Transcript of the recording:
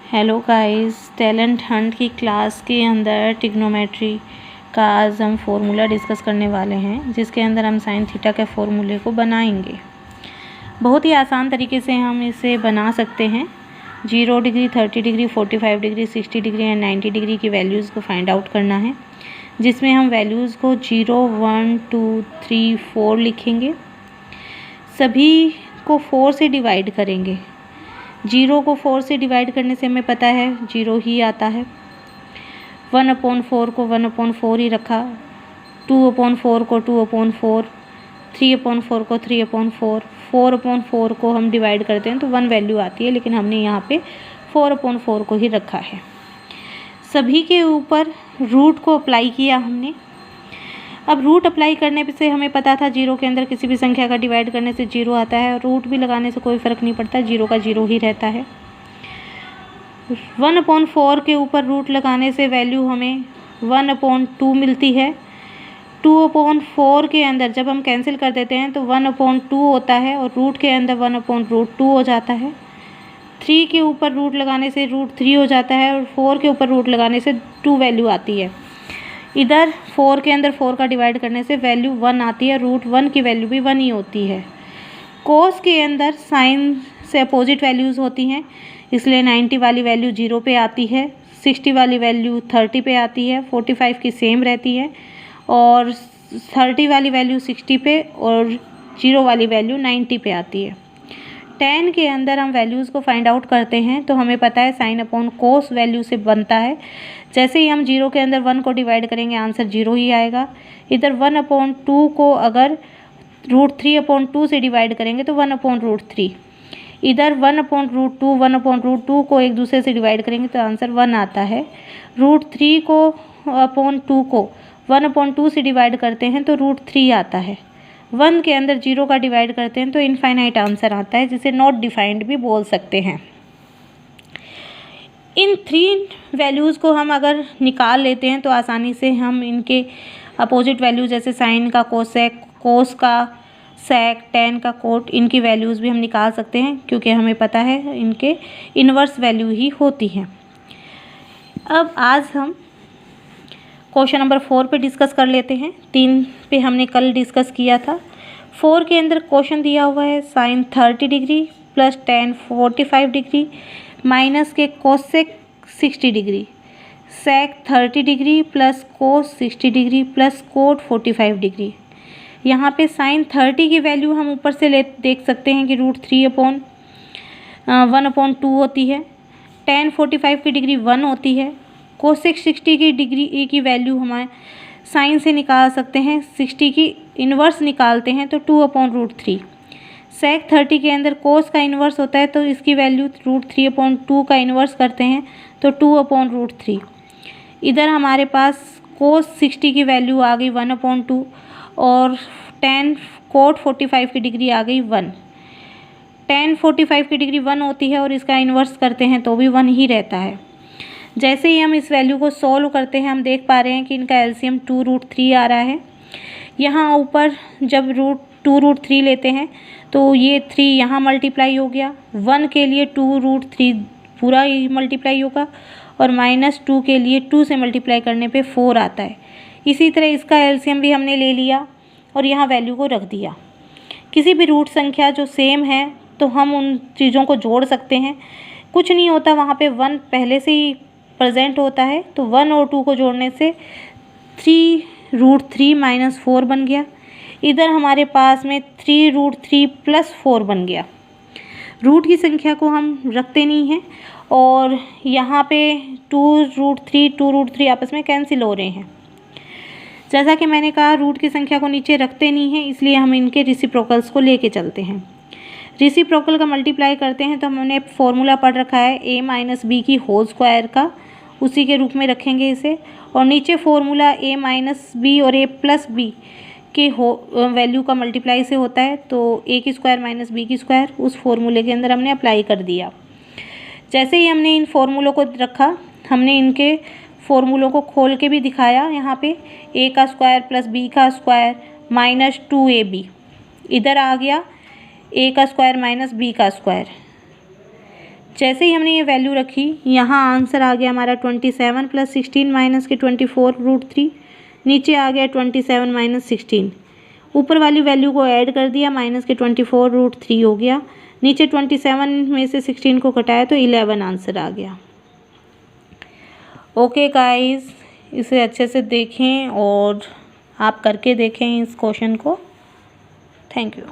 Hello guys, talent Hunt की class के अंदर ट्रिग्नोमेट्री का आज हम फॉर्मूला डिस्कस करने वाले हैं, जिसके अंदर हम साइन थीटा के फॉर्मूले को बनाएंगे। बहुत ही आसान तरीके से हम इसे बना सकते हैं। 0 degree, 30 degree, 45 degree, 60 degree and 90 degree की वैल्यूज़ को फाइंड आउट करना है, जिसमें हम वैल्यूज़ को 0, 1, 2, 3, 4 लिखेंगे। सभी को 4 से डिवाइड करेंगे। 0 को 4 से डिवाइड करने से हमें पता है 0 ही आता है। 1/4 को 1/4 ही रखा, 2/4 को 2/4, 3/4 को 3/4, 4/4 को हम डिवाइड करते हैं तो 1 वैल्यू आती है, लेकिन हमने यहाँ पे 4/4 को ही रखा है। सभी के ऊपर रूट को अप्लाई किया हमने। अब रूट अप्लाई करने से हमें पता था 0 के अंदर किसी भी संख्या का डिवाइड करने से 0 आता है, और रूट भी लगाने से कोई फ़र्क नहीं पड़ता, 0 का 0 ही रहता है। 1/4 के ऊपर रूट लगाने से वैल्यू हमें 1/2 मिलती है। 2/4 के अंदर जब हम कैंसिल कर देते हैं तो 1/2 होता है, और रूट के अंदर 1/2 हो जाता है। 3 के ऊपर रूट लगाने से √3 हो जाता है, और 4 के ऊपर रूट लगाने से 2 वैल्यू आती है। इधर 4 के अंदर 4 का डिवाइड करने से वैल्यू 1 आती है, √1 की वैल्यू भी 1 ही होती है। कोस के अंदर साइन से अपोजिट वैल्यूज़ होती हैं, इसलिए 90 वाली वैल्यू 0 पे आती है, 60 वाली वैल्यू 30 पे आती है, 45 की सेम रहती है, और 30 वाली वैल्यू 60 पे और 0 वाली वैल्यू 90 पे आती है। tan के अंदर हम वैल्यूज़ को फाइंड आउट करते हैं तो हमें पता है साइन अपॉन कोस वैल्यू से बनता है। जैसे ही हम 0 के अंदर 1 को डिवाइड करेंगे आंसर 0 ही आएगा। इधर 1/2 को अगर √3/2 से डिवाइड करेंगे तो 1/√3। इधर 1/√2, 1/√2 को एक दूसरे से डिवाइड करेंगे तो आंसर 1 आता है। √3 को अपॉन 2 को 1/2 से डिवाइड करते हैं तो √3 आता है। 1 के अंदर 0 का डिवाइड करते हैं तो इनफाइनाइट आंसर आता है, जिसे नॉट डिफाइंड भी बोल सकते हैं। इन 3 वैल्यूज़ को हम अगर निकाल लेते हैं तो आसानी से हम इनके अपोजिट वैल्यू जैसे साइन का कोसेक, कोस का सेक, tan का कोट, इनकी वैल्यूज़ भी हम निकाल सकते हैं, क्योंकि हमें पता है इनके इन्वर्स वैल्यू ही होती हैं। अब आज हम क्वेश्चन नंबर 4 पे डिस्कस कर लेते हैं। 3 पे हमने कल डिस्कस किया था। 4 के अंदर क्वेश्चन दिया हुआ है sine 30 degree plus tan 45 degree minus के cosec 60 degree, sec 30 degree plus cos 60 degree plus cot 45 degree. यहाँ पे साइन 30 की वैल्यू हम ऊपर से देख सकते हैं कि √3/1/2 होती है। tan 45 की डिग्री 1 होती है। कोसेक 60 की डिग्री की वैल्यू हमारे साइन से निकाल सकते हैं, 60 की इन्वर्स निकालते हैं तो 2/√3। सेक 30 के अंदर कोस का इन्वर्स होता है, तो इसकी वैल्यू √3/2 का इन्वर्स करते हैं तो 2/√3। इधर हमारे पास कोस 60 की वैल्यू आ गई 1/2, और tan कोट 45 की डिग्री आ गई 1। tan 45 की डिग्री 1 होती है और इसका इन्वर्स करते हैं तो भी 1 ही रहता है। जैसे ही हम इस वैल्यू को सॉल्व करते हैं हम देख पा रहे हैं कि इनका एलसीएम 2√3 आ रहा है। यहाँ ऊपर जब √2√3 लेते हैं तो ये 3 यहाँ मल्टीप्लाई हो गया, 1 के लिए 2√3 पूरा ही मल्टीप्लाई होगा, और -2 के लिए 2 से मल्टीप्लाई करने पे 4 आता है। इसी तरह इसका एलसीएम भी हमने ले लिया और यहाँ वैल्यू को रख दिया। किसी भी रूट संख्या जो सेम है तो हम उन चीज़ों को जोड़ सकते हैं, कुछ नहीं होता, वहाँ पे 1 पहले से ही प्रेजेंट होता है, तो 1 और 2 को जोड़ने से 3√3 - 4 बन गया। इधर हमारे पास में 3√3 + 4 बन गया। रूट की संख्या को हम रखते नहीं हैं, और यहाँ पे 2√3 आपस में कैंसिल हो रहे हैं। जैसा कि मैंने कहा रूट की संख्या को नीचे रखते नहीं हैं, इसलिए हम इनके रेसिप्रोकल्स को लेके चलते हैं। रेसिप्रोकल का मल्टीप्लाई करते हैं तो हमने फॉर्मूला पढ़ रखा है a - b की होल स्क्वायर का, उसी के रूप में रखेंगे इसे, और नीचे फॉर्मूला a - b और a + b के वैल्यू का मल्टीप्लाई से होता है, तो a की स्क्वायर - b की स्क्वायर उस फॉर्मूले के अंदर हमने अप्लाई कर दिया। जैसे ही हमने इन फॉर्मूलों को रखा, हमने इनके फॉर्मूलों को खोल के भी दिखाया। यहाँ पे a का स्क्वायर + b का स्क्वायर -2ab, इधर आ गया a का स्क्वायर - b का स्क्वायर, जैसे ही हमने ये वैल्यू रखी, यहाँ आंसर आ गया हमारा 27 + 16 माइनस के 24√3, नीचे आ गया 27 - 16। ऊपर वाली वैल्यू को ऐड कर दिया, माइनस के 24√3 हो गया, नीचे 27 में से 16 को घटाया तो 11 आंसर आ गया। ओके गाइस, इसे अच्छे से देखें और आप करके देखें इस क्वेश्चन को। Thank you.